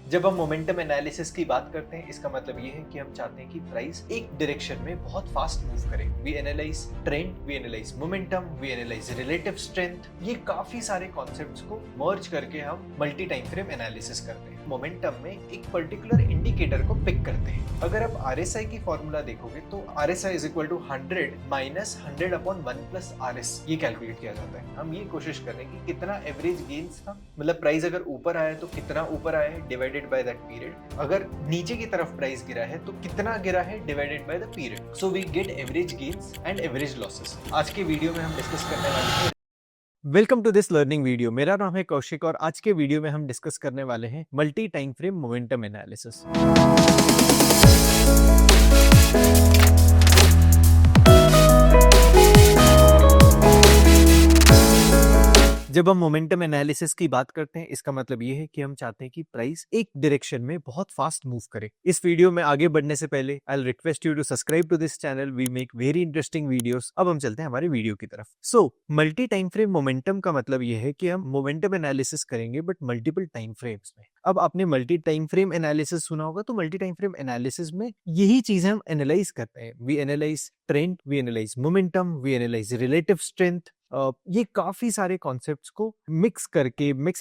जब हम momentum analysis की बात करते हैं, इसका मतलब ये है कि हम चाहते हैं कि प्राइस एक डायरेक्शन में बहुत फास्ट मूव करे। We analyse trend, we analyse momentum, we analyse relative strength. ये काफी सारे कॉन्सेप्ट्स को मर्ज करके हम मल्टी टाइम फ्रेम एनालिसिस करते हैं। मोमेंटम में एक पर्टिकुलर इंडिकेटर को पिक करते हैं। अगर आप आरएसआई की फॉर्मूला देखोगे तो RSI is equal to 100 minus 100 upon 1 plus RS, ये कैलकुलेट किया जाता है। हम ये कोशिश कर रहे हैं कि कितना एवरेज गेन्स था, मतलब प्राइस अगर ऊपर आया तो कितना ऊपर आया है डिवाइडेड बाय दैट पीरियड। अगर नीचे की तरफ प्राइस गिरा है तो कितना गिरा है divided by the period. So we get average gains and average losses. आज के वीडियो में हम डिस्कस करने वाले हैं। Welcome to this learning video. मेरा नाम है कौशिक और आज के वीडियो में हम डिस्कस करने वाले हैं multi time frame momentum analysis. जब हम मोमेंटम एनालिसिस की बात करते हैं, इसका मतलब ये है कि हम चाहते हैं कि प्राइस एक डायरेक्शन में बहुत फास्ट मूव करे। इस वीडियो में आगे बढ़ने से पहले I will request you to subscribe to this channel. We make very interesting videos. अब हम चलते हैं हमारे वीडियो की तरफ। मल्टी टाइम फ्रेम मोमेंटम का मतलब ये है कि हम मोमेंटम एनालिसिस करेंगे बट मल्टीपल टाइम फ्रेम्स में। अब आपने मल्टी टाइम फ्रेम एनालिसिस सुना होगा, तो मल्टी टाइम फ्रेम एनालिसिस में यही चीजें हम एनालाइज करते हैं। We analyse trend, we analyse momentum, we analyse relative strength. ये काफी सारे कॉन्सेप्ट्स को मिक्स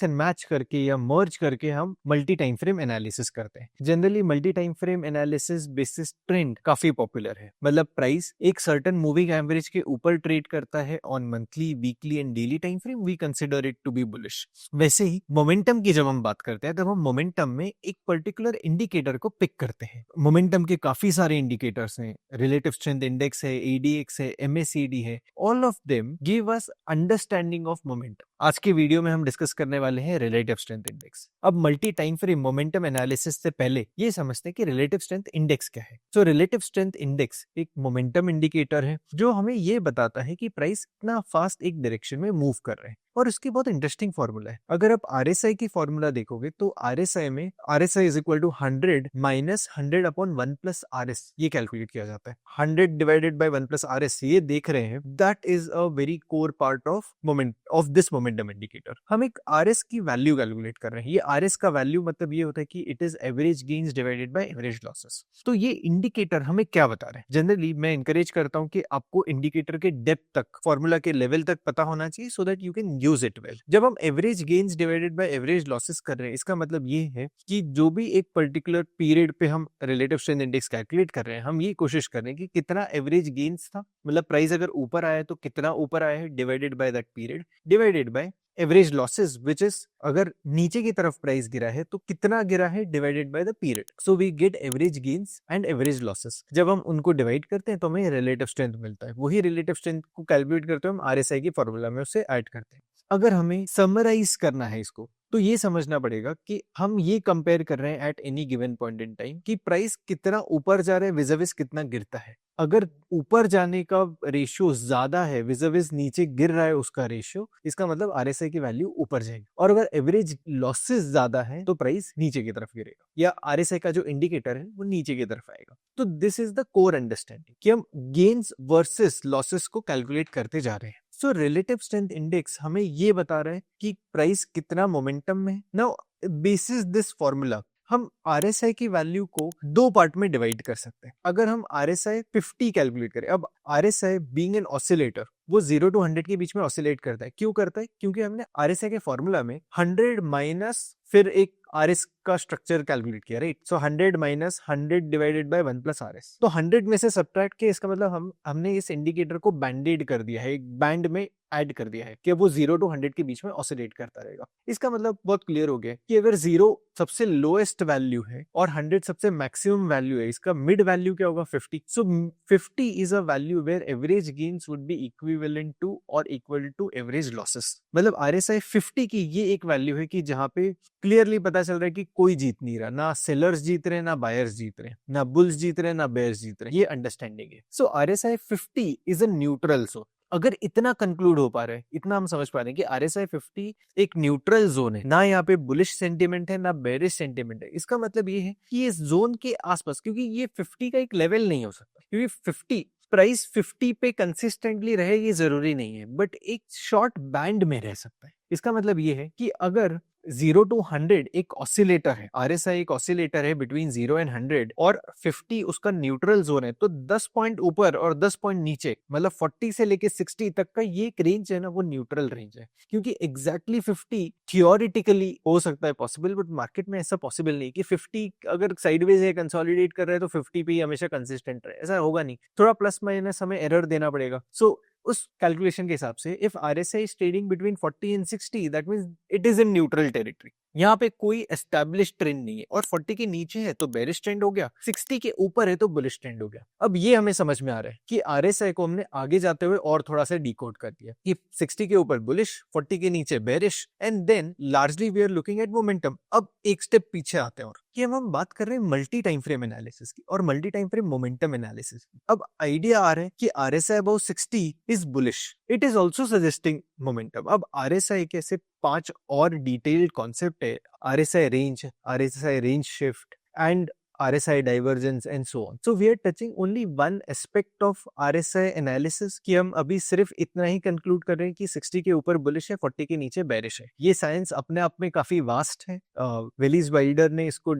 एंड मैच करके या मर्ज करके हम मल्टी टाइम फ्रेम एनालिसिस करते हैं। Generally multi time frame analysis basis trend काफी पॉपुलर है। मतलब प्राइस एक सर्टेन मूविंग एवरेज के ऊपर ट्रेड करता है on monthly, weekly and daily time frame, we consider it to be bullish. वैसे ही मोमेंटम की जब हम बात करते हैं तब हम मोमेंटम में एक पर्टिकुलर इंडिकेटर को पिक करते हैं। मोमेंटम के काफी सारे इंडिकेटर्स हैं। रिलेटिव स्ट्रेंथ इंडेक्स है, एडीएक्स है, एमएसीडी है। All of them give us understanding of momentum. आज के वीडियो में हम डिस्कस करने वाले हैं रिलेटिव स्ट्रेंथ इंडेक्स। अब multi time frame momentum analysis से पहले ये समझते हैं कि रिलेटिव स्ट्रेंथ इंडेक्स क्या है। सो रिलेटिव स्ट्रेंथ इंडेक्स एक मोमेंटम इंडिकेटर है जो हमें ये बताता है कि प्राइस कितना फास्ट एक डायरेक्शन में मूव कर रहे हैं। और इसकी बहुत इंटरेस्टिंग फॉर्मूला है। अगर आप आरएसआई की फॉर्मूला देखोगे तो आरएसआई में RSI is equal to 100 minus 100 upon 1 plus RS, ये कैलकुलेट किया जाता है। 100 डिवाइडेड बाय 1 प्लस आरएस, ये देख रहे हैं, that is a very core part of this momentum indicator. हम एक आरएस की वैल्यू कैलकुलेट कर रहे हैं। ये आरएस का वैल्यू मतलब ये होता है कि it is average gains divided by average losses. तो ये इंडिकेटर हमें क्या बता रहे हैं? जनरली मैं इंकरेज करता हूं कि आपको इंडिकेटर के डेप्थ तक, फॉर्मूला के लेवल तक पता होना चाहिए so that you can use it well. जब हम average gains divided by average losses कर रहे हैं, इसका मतलब ये है कि जो भी एक पर्टिकुलर पीरियड पे हम रिलेटिव स्ट्रेंथ इंडेक्स कैलकुलेट कर रहे हैं, हम ये कोशिश कर रहे हैं कि कितना एवरेज गेन्स था, मतलब प्राइस अगर ऊपर आया तो कितना ऊपर आया है divided by that period, divided by average losses which is अगर नीचे की तरफ प्राइस गिरा है तो कितना गिरा है divided by the period. So we get average gains and average losses. जब हम उनको डिवाइड करते हैं तो हमें रिलेटिव स्ट्रेंथ मिलता है। वही रिलेटिव स्ट्रेंथ को कैलकुलेट करते हैं हम आरएसआई की फॉर्मूला में उसे ऐड करते हैं। अगर हमें समराइज करना है इसको तो ये समझना पड़ेगा कि हम ये कंपेयर कर रहे हैं at any given point in time कि प्राइस कितना ऊपर जा रहा है विज़ कितना गिरता है। अगर ऊपर जाने का रेशियो ज्यादा है विज़ नीचे गिर रहा है उसका रेशियो, इसका मतलब आरएसआई की वैल्यू ऊपर जाएगी। और अगर एवरेज लॉसेस ज्यादा है तो प्राइस नीचे की तरफ गिरेगा या आरएसआई का जो इंडिकेटर है वो नीचे की तरफ आएगा। तो this is the core understanding कि हम गेन्स वर्सेस लॉसेस को कैलकुलेट करते जा रहे हैं। सो रिलेटिव स्ट्रेंथ इंडेक्स हमें ये बता रहा है कि प्राइस कितना मोमेंटम में है। नाउ बेसिस दिस फॉर्मूला हम आरएसआई की वैल्यू को दो पार्ट में डिवाइड कर सकते हैं। अगर हम आरएसआई 50 कैलकुलेट करें, अब आरएसआई बीइंग एन ऑसिलेटर वो 0 to 100 के बीच में ऑसिलेट करता है। क्यों करता है? क्योंकि हमने आरएसआई के फॉर्मूला में 100 माइनस फिर एक आरएस का स्ट्रक्चर कैलकुलेट किया, right. So 100 minus 100 divided by 1 plus RS. तो 100 में से सब्ट्रैक्ट के, इसका मतलब हमने इस इंडिकेटर को बैंडेड कर दिया है, एक बैंड में ऐड कर दिया है कि वो 0 to 100 के बीच में ऑसिलेट करता रहेगा। इसका मतलब बहुत क्लियर हो गया कि अगर 0 सबसे लोएस्ट वैल्यू है और 100 सबसे मैक्सिमम वैल्यू है, इसका मिड वैल्यू क्या होगा? 50। So 50 is a value where average gains would be equivalent to और इक्वल टू एवरेज लॉसेस। मतलब आरएसआई 50 की ये एक वैल्यू है कि जहां पे क्लियरली पता चल रहा है कि कोई जीत नहीं रहा, ना सेलर्स जीत रहे, ना बायर्स जीत रहे, ना बुल्स जीत रहे, ना बेयर्स जीत रहे। ये अंडरस्टैंडिंग है। So RSI 50 is a neutral zone. अगर इतना कंक्लूड हो पा रहा है, इतना हम समझ पा रहे हैं कि आरएसआई 50 एक न्यूट्रल जोन है, ना यहाँ पे बुलिश सेंटीमेंट है ना बेरिश सेंटीमेंट है, इसका मतलब ये है कि इस जोन के आसपास, क्योंकि ये 50 का एक लेवल नहीं हो सकता, क्योंकि 50 प्राइस 50 पे कंसिस्टेंटली रहे ये जरूरी नहीं है, बट एक शॉर्ट बैंड में रह सकता है। इसका मतलब ये है कि अगर 0 to 100 एक ऑसिलेटर है, आरएसआई एक ऑसिलेटर है बिटवीन 0 एंड 100 और 50 उसका न्यूट्रल जोन है, तो 10 पॉइंट ऊपर और 10 पॉइंट नीचे मतलब 40 से लेके 60 तक का ये एक रेंज है ना, वो न्यूट्रल रेंज है। क्योंकि एग्जैक्टली 50 थियोरिटिकली हो सकता है पॉसिबल, बट मार्केट में ऐसा पॉसिबल नहीं कि 50 अगर साइडवेज है, कंसोलिडेट कर रहा है तो 50 पे ही हमेशा कंसिस्टेंट रहे, ऐसा होगा नहीं। थोड़ा प्लस माइनस हमें एरर देना पड़ेगा। सो उस कैलकुलेशन के हिसाब से if RSI is trading between 40 and 60 that means it is in neutral territory. यहाँ पे कोई एस्टैब्लिश ट्रेंड नहीं है, और 40 के नीचे है तो बेरिश ट्रेंड हो गया, 60 के ऊपर है तो बुलिश ट्रेंड हो गया। अब ये हमें समझ में आ रहा है कि आरएसआई को हमने आगे जाते हुए और थोड़ा सा डिकोड कर दिया कि 60 के ऊपर बुलिश, 40 के नीचे bearish, and then largely we are looking at momentum. अब एक स्टेप पीछे आते हैं और कि हम बात कर रहे हैं मल्टी टाइम फ्रेम एनालिसिस की और multi time frame momentum analysis की। अब आइडिया आ रहा है कि RSI above 60 is bullish, it is also suggesting momentum. अब आरएसआई के ऐसे 5 और डिटेल्ड कॉन्सेप्ट है, RSI range shift and RSI divergence and so on. So we are touching only one aspect of RSI analysis कि हम अभी सिर्फ इतना ही कंक्लूड कर रहे हैं कि 60 के ऊपर बुलिश है, 40 के नीचे बेरिश है। ये साइंस अपने आप में काफी वास्ट है। विलीज वाइल्डर ने इसको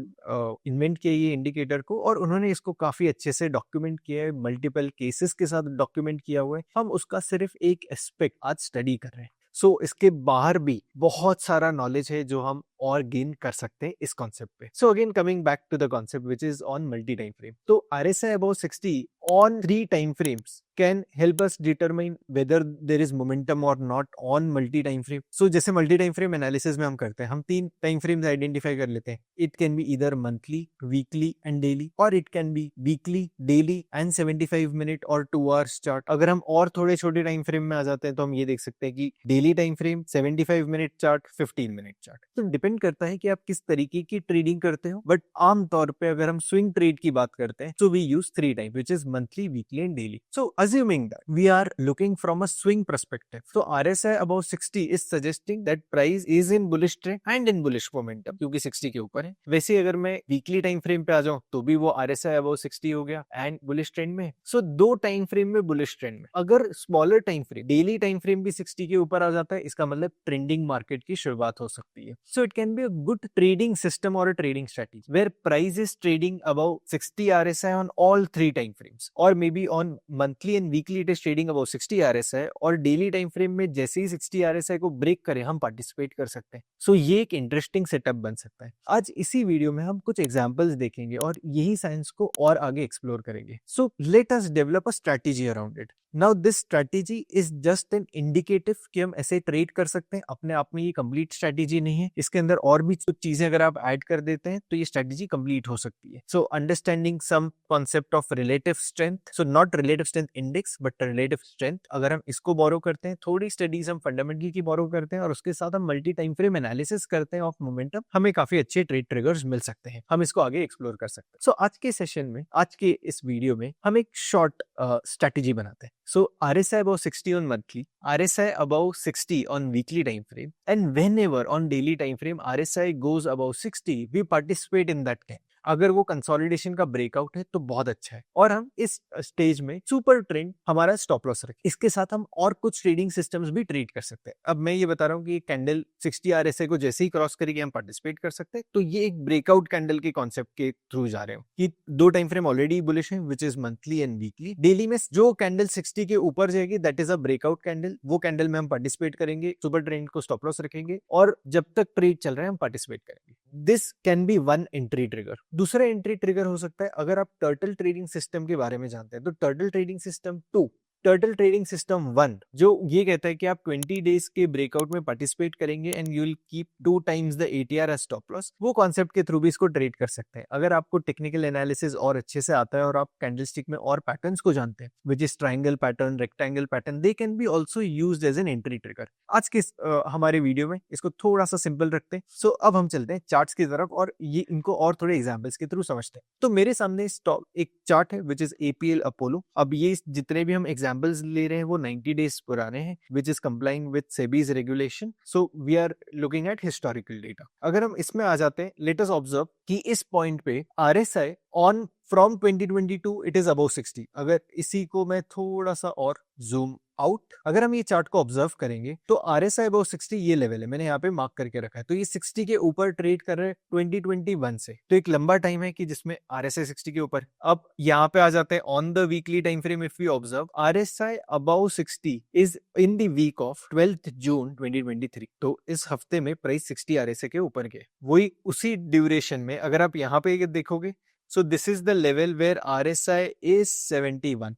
इन्वेंट किया ये इंडिकेटर को, और उन्होंने इसको काफी अच्छे से डॉक्यूमेंट किया है, मल्टीपल केसेस के साथ डॉक्यूमेंट किया हुआ है। हम उसका सिर्फ एक एस्पेक्ट आज स्टडी कर रहे हैं। सो इसके बाहर भी बहुत सारा नॉलेज है जो हम और गेन कर सकते हैं इस कॉन्सेप्ट पे। So again coming back to the concept which is on multi time frame. तो RSI above 60 on 3 time frames can help us determine whether there is momentum or not on multi time frame. So जैसे multi time frame analysis में हम करते हैं, हम 3 time frames identify कर लेते हैं। It can be either monthly, weekly and daily, or it can be weekly, daily and 75 minute or 2 hours chart. अगर हम और थोड़े छोटे टाइम फ्रेम में आ जाते हैं तो हम ये देख सकते हैं कि daily time frame, 75 minute chart, 15 minute chart. तो डिपेंड करता है कि आप किस तरीके की ट्रेडिंग करते हो, बट आमतौर पे अगर हम स्विंग ट्रेड की बात करते हैं तो we use 3 time which is monthly, weekly and daily. So assuming that we are looking from a swing perspective, so RSI above 60 is suggesting that price is in bullish trend and in bullish momentum क्योंकि 60 के ऊपर है। वैसे अगर मैं weekly time frame पे आ जाऊं तो भी वो RSI above 60 हो गया एंड बुलिश ट्रेंड में। सो 2 टाइम फ्रेम में बुलिश ट्रेंड में। अगर smaller time frame, daily time frame भी 60 के ऊपर आ जाता है, इसका मतलब ट्रेंडिंग मार्केट की शुरुआत हो सकती है। So it can be a good trading system और a trading strategy where price is trading above 60 RSI on all 3 time frames, or maybe on monthly and weekly it is trading above 60 RSI, और daily time frame में जैसे ही 60 RSI को break करें हम participate कर सकते हैं। सो ये एक इंटरेस्टिंग सेटअप बन सकता है। आज इसी वीडियो में हम कुछ एग्जांपल्स देखेंगे और यही साइंस को और आगे एक्सप्लोर करेंगे। So let us develop a strategy around it. Now this strategy is just an indicative कि हम ऐसे ट्रेड कर सकते हैं, अपने आप में ये कंप्लीट स्ट्रेटेजी नहीं है। इसके अंदर और भी कुछ चीजें अगर आप ऐड कर देते हैं तो ये स्ट्रेटेजी कंप्लीट हो सकती है। So understanding some concept of relative strength, so not relative strength index but relative strength, अगर हम इसको बोरो करते हैं, थोड़ी स्टडीज हम फंडामेंटल की बोरो करते हैं और उसके साथ हम मल्टी टाइम फ्रेम एनालिसिस करते हैं ऑफ मोमेंटम, हमें काफी अच्छे ट्रेड ट्रिगर्स मिल सकते हैं। हम इसको आगे एक्सप्लोर कर सकते हैं। सो आज के सेशन में, आज के इस वीडियो में हम एक शॉर्ट स्ट्रेटेजी बनाते हैं। So RSI above 60 on monthly, RSI above 60 on weekly time frame, and whenever on daily time frame RSI goes above 60, we participate in that game. अगर वो कंसोलिडेशन का ब्रेकआउट है तो बहुत अच्छा है, और हम इस स्टेज में सुपर ट्रेंड हमारा स्टॉप लॉस रखें। इसके साथ हम और कुछ ट्रेडिंग सिस्टम्स भी ट्रेड कर सकते हैं। अब मैं ये बता रहा हूँ कि कैंडल 60 RSI को जैसे ही क्रॉस करेगी हम पार्टिसिपेट कर सकते हैं। तो ये एक ब्रेकआउट कैंडल के कॉन्सेप्ट के थ्रू जा रहे हो कि 2 टाइम फ्रेम ऑलरेडी बुलिश है which is monthly and weekly. Daily में जो कैंडल 60 के ऊपर जाएगी that is a breakout candle, वो कैंडल में हम पार्टिसिपेट करेंगे, सुपर ट्रेंड को स्टॉप लॉस रखेंगे और जब तक ट्रेड चल रहा है हम पार्टिसिपेट करेंगे। This can be one entry trigger. दूसरा एंट्री ट्रिगर हो सकता है अगर आप टर्टल ट्रेडिंग सिस्टम के बारे में जानते हैं तो turtle trading system 2, turtle trading system 1 जो ये कहता है कि आप 20 डेज के ब्रेकआउट में पार्टिसिपेट करेंगे and you will keep 2 times the ATR as stop loss. वो कॉन्सेप्ट के थ्रू भी इसको ट्रेड कर सकते हैं। अगर आपको टेक्निकल एनालिसिस और अच्छे से आता है और आप कैंडलस्टिक में और पैटर्न्स को जानते हैं which is triangle pattern, rectangle pattern, they can be also used as an entry trigger. आज के हमारे वीडियो में इसको थोड़ा सा सिंपल रखते हैं। सो अब हम चलते हैं चार्ट्स की तरफ और ये इनको और थोड़े एग्जाम्पल्स के थ्रू समझते हैं। तो मेरे सामने एक चार्ट है विच इज APL अपोलो। अब ये जितने भी हम एग्जाम्पल्स ले रहे हैं वो 90 डेज पुराने हैं which is complying with SEBI's regulation. So we are looking at historical data. अगर हम इसमें आ जाते हैं, लेट अस ऑब्जर्व कि इस पॉइंट पे RSI on from 2022 it is above 60। अगर इसी को मैं थोड़ा सा और जूम आउट, अगर हम ये चार्ट को ऑब्जर्व करेंगे तो RSI अबव 60 ये लेवल है, मैंने यहाँ पे मार्क करके रखा है। तो ये 60 के ऊपर ट्रेड कर रहे हैं 2021 से, तो एक लंबा टाइम है कि जिसमें RSI 60 के ऊपर। अब यहाँ पे आ जाते हैं on the weekly time frame. If we observe RSI above 60 is in the week of 12th June 2023। तो इस हफ्ते में प्राइस 60 RSI के ऊपर गए। वही उसी ड्यूरेशन में अगर आप यहाँ पे देखोगे, so this is the level where RSI is 71।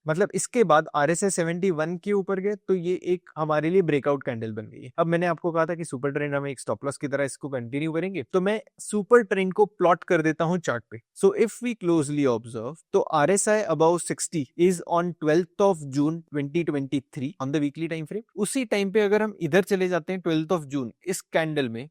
मतलब इसके बाद RSI 71 के ऊपर गए तो ये एक हमारे लिए ब्रेकआउट कैंडल बन गई है। अब मैंने आपको कहा था कि सुपर ट्रेंड हम एक स्टॉप लॉस की तरह इसको कंटिन्यू करेंगे, तो मैं सुपर ट्रेंड को प्लॉट कर देता हूं चार्ट पे। So if we closely observe तो RSI above 60 is on 12th of June 2023 on the weekly time frame. उसी टाइम पे अगर हम इधर चले जाते हैं 12th ऑफ जून, इस कैंडल में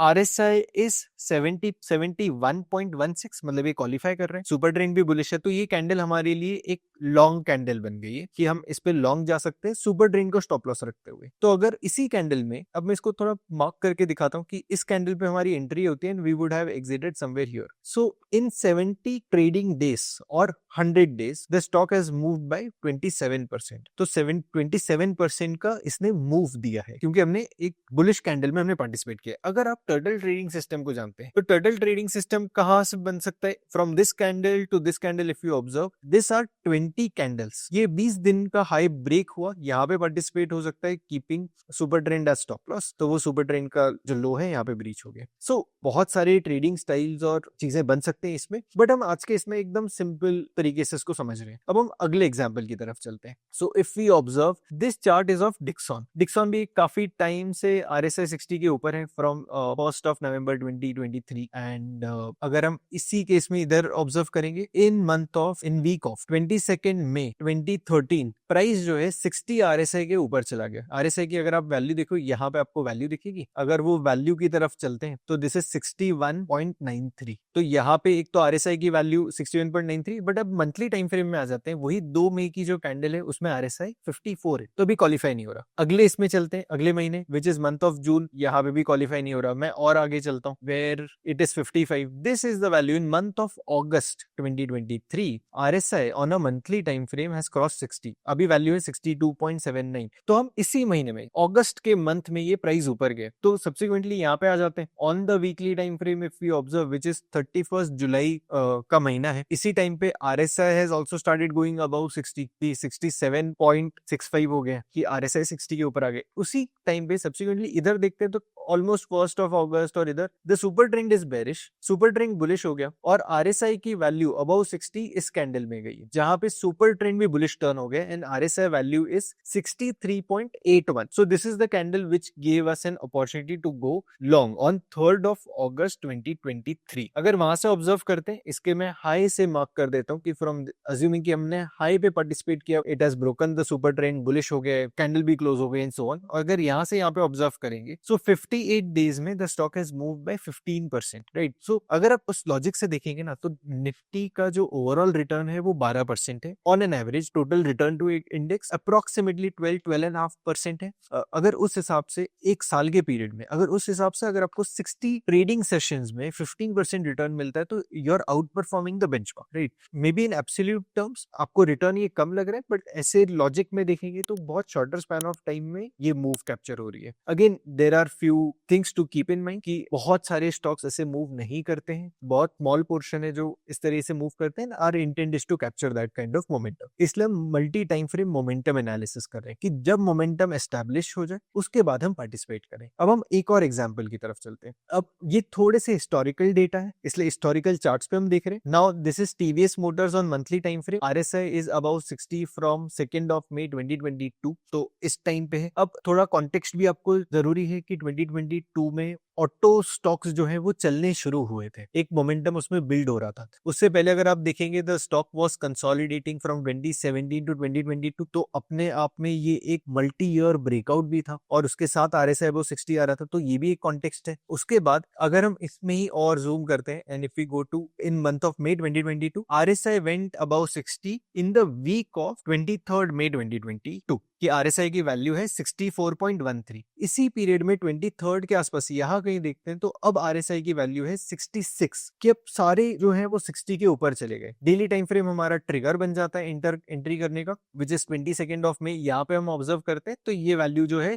RSI इज 71.16, मतलब ये क्वालिफाई कर रहे हैं, सुपर ट्रेंड भी बुलिश है। तो ये कैंडल हमारे लिए एक लॉन्ग कैंडल बन गई है कि हम इस पे लॉन्ग जा सकते हैं सुपर ट्रेंड को स्टॉप लॉस रखते हुए। तो अगर इसी कैंडल में, अब मैं इसको थोड़ा मार्क करके दिखाता हूं कि इस कैंडल पे हमारी एंट्री होती है and we would have exited somewhere here. So in 70 trading days और 100 days the stock has moved by 27%। तो 27% का इसने मूव दिया है क्योंकि हमने एक बुलिश कैंडल में हमने पार्टिसिपेट किया। अगर आप टर्टल ट्रेडिंग सिस्टम को जानते हैं तो टर्टल ट्रेडिंग सिस्टम कहां से बन सकता है? From this candle to this candle if you observe this are 20 candles. ये 20 दिन का हाई ब्रेक हुआ, यहाँ पे पार्टिसिपेट हो सकता है keeping super trend as stop loss, तो वो सुपर ट्रेंड का जो लो है यहाँ पे ब्रीच हो गया। सो बहुत सारे ट्रेडिंग स्टाइल्स और चीजें बन सकते हैं इसमें, बट हम आज के इसमें एकदम सिंपल तरीके से इसको समझ रहे हैं। अब हम अगले एग्जाम्पल की तरफ चलते हैं। So if we observe this chart is of Dixon. Dixon भी काफी टाइम से RSI 60 के ऊपर है from 1st of November 2023 and अगर हम इसी केस में इधर ऑब्जर्व करेंगे इन वीक ऑफ 22 मई 2013 प्राइस जो है 60 RSI के ऊपर चला गया। RSI की अगर आप वैल्यू देखो, यहाँ पे आपको वैल्यू दिखेगी, अगर वो वैल्यू की तरफ चलते हैं तो दिस इज 61.93। तो यहाँ पे एक तो RSI की वैल्यू 61.93, बट अब मंथली टाइम फ्रेम में आ जाते हैं, वही 2 मई की जो कैंडल है उसमें RSI 54 है, तो अभी क्वालिफाई नहीं हो रहा। अगले इसमें चलते हैं, अगले महीने which is month of June, यहाँ पे भी क्वालिफाई नहीं हो रहा। मैं और आगे चलता हूँ where it is 55। This is the value in month of August 2023। RSI on a monthly time frame has cross 60, अभी वैल्यू है 62.79। तो हम इसी महीने में अगस्त के मंथ में ये प्राइस ऊपर गए, तो सब्सिक्वेंटली यहाँ पे आ जाते हैं on the weekly time frame if we observe which is 31 July का महीना है। इसी टाइम पे RSI has also started going above 60, 67.65 हो गया कि RSI 60 के ऊपर आ गए। उसी टाइम पे सब्सिक्वेंटली इधर देखते हैं तो ऑलमोस्ट 1st ऑफ अगस्त और इधर the super trend is bearish, super trend bullish हो गया और RSI की वैल्यू अबव 60 इस कैंडल में गई, जहां पे सुपर ट्रेंड भी बुलिश टर्न हो गया and RSI value is 63.81। So this is the candle which give us an opportunity to go long on 3rd of August 2023। अगर वहां से ऑब्जर्व करते हैं, इसके मैं हाई से मार्क कर देता हूं कि फ्रॉम अज्यूमिंग कि हमने हाई पे पार्टिसिपेट किया, it has broken the super trend, bullish हो गया, कैंडल भी क्लोज हो गई एंड सो ऑन। और अगर यहाँ से यहाँ पे ऑब्जर्व करेंगे सो 58 डेज में the stock has moved by 15%, right. So अगर आप उस लॉजिक से देखेंगे ना तो निफ्टी का जो ओवरऑल रिटर्न है वो 12% है on an average. Total return to index approximately 12.5% है। अगर उस हिसाब से एक साल के पीरियड में, अगर उस हिसाब से अगर आपको 60 ट्रेडिंग सेशंस में 15% रिटर्न मिलता है तो you are outperforming the benchmark, right. Maybe in absolute terms आपको रिटर्न ये कम लग रहा है, बट ऐसे लॉजिक में देखेंगे तो बहुत शॉर्टर स्पैन ऑफ टाइम में ये मूव कैप्चर हो रही है। Again there are few things to keep in mind कि बहुत सारे स्टॉक्स ऐसे मूव नहीं करते हैं, बहुत स्मॉल पोर्शन है जो इस तरह से मूव करते हैं। Our intent is to capture that kind of momentum, इसलिए हम multi time frame momentum analysis कर रहे हैं कि जब मोमेंटम एस्टैब्लिश हो जाए उसके बाद हम पार्टिसिपेट करें। अब हम एक और एग्जांपल की तरफ चलते हैं। अब ये थोड़े से हिस्टोरिकल डेटा है, इसलिए हिस्टोरिकल चार्ट्स पे हम देख रहे हैं। Now this is TVS motors on monthly time frame, RSI is about 60 from 2nd of May 2022, तो इस टाइम पे है। अब थोड़ा कॉन्टेक्स्ट भी आपको जरूरी है कि 2022 में ऑटो स्टॉक्स जो है वो चलने शुरू हुए थे, एक मोमेंटम उसमें बिल्ड हो रहा था। उससे पहले अगर आप देखेंगे the stock was consolidating from 2017 to 2022, तो अपने आप में ये एक मल्टी ईयर ब्रेकआउट भी था और उसके साथ RSI अबव 60 आ रहा था, तो ये भी एक कॉन्टेक्स्ट है। उसके बाद अगर हम इसमें ही और जूम करते हैं and if we go to in month of May 2022, RSI went above 60 in the week of 23rd May 2022। कि RSI की वैल्यू है 64.13। इसी पीरियड में 23rd के आसपास यहाँ कहीं देखते हैं तो अब RSI की वैल्यू है 66, कि अब सारे जो है वो 60 के ऊपर चले गए। डेली टाइम फ्रेम हमारा ट्रिगर बन जाता है एंट्री करने का, विच इज 22 ऑफ May। यहाँ पे हम ऑब्जर्व करते हैं तो ये वैल्यू जो है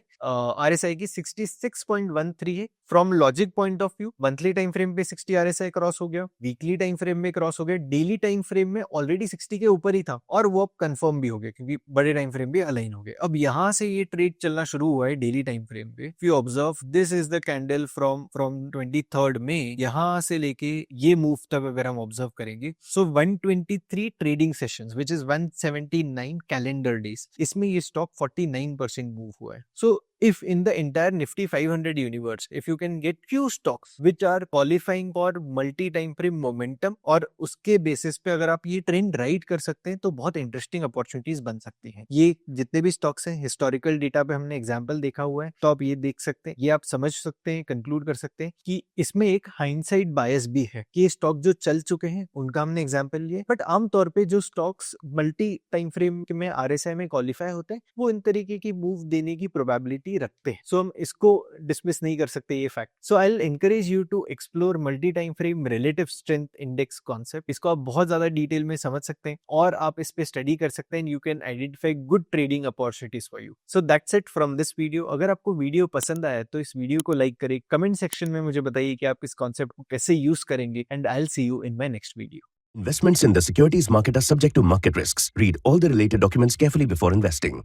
RSI की 66.13 है। From logic point of view monthly time frame पे 60 RSI क्रॉस हो गया, वीकली टाइम फ्रेम में क्रॉस हो गया, डेली टाइम फ्रेम में ऑलरेडी 60 के ऊपर ही था और वो अब कंफर्म भी हो गया क्योंकि बड़े टाइम फ्रेम भी अलाइन हो गए। अब यहाँ से ये ट्रेड चलना शुरू हुआ है डेली टाइम फ्रेम पे। If you observe, this is the candle from 23rd May, यहाँ से लेके ये मूव तक अगर हम ऑब्जर्व करेंगे, सो 123 trading sessions which is 179 calendar days, इसमें ये स्टॉक 49% मूव हुआ है। सो if in the entire Nifty 500 universe, if you can get few stocks which are qualifying for multi-time frame momentum और उसके बेसिस पे अगर आप ये ट्रेंड राइड कर सकते हैं तो बहुत इंटरेस्टिंग अपॉर्चुनिटीज बन सकती हैं। ये जितने भी स्टॉक्स हैं हिस्टोरिकल डेटा पे हमने एग्जांपल देखा हुआ है, तो आप ये देख सकते हैं, ये आप समझ सकते हैं, कंक्लूड कर सकते हैं कि इसमें एक हाइंडसाइट बायस भी है कि स्टॉक जो चल चुके हैं उनका हमने एग्जाम्पल लिए, बट आमतौर पे जो स्टॉक्स मल्टी टाइम फ्रेम में RSI में क्वालिफाई होते हैं वो इन तरीके की मूव देने की प्रोबेबिलिटी रखते हैं। सो हम इसको डिसमिस नहीं कर सकते ये fact. So I will encourage you to explore multi time frame relative strength index concept. इसको आप बहुत ज्यादा डिटेल में समझ सकते हैं और आप इस पे स्टडी कर सकते हैं। You can identify good trading opportunities for you. So that's it from this video. अगर आपको वीडियो पसंद आया तो इस वीडियो को लाइक करें, कमेंट सेक्शन में मुझे बताइए कि आप इस कॉन्सेप्ट को कैसे यूज करेंगे, and I will see you in my next video. Investments in the securities market are subject to market risks. Read all the related documents carefully before investing.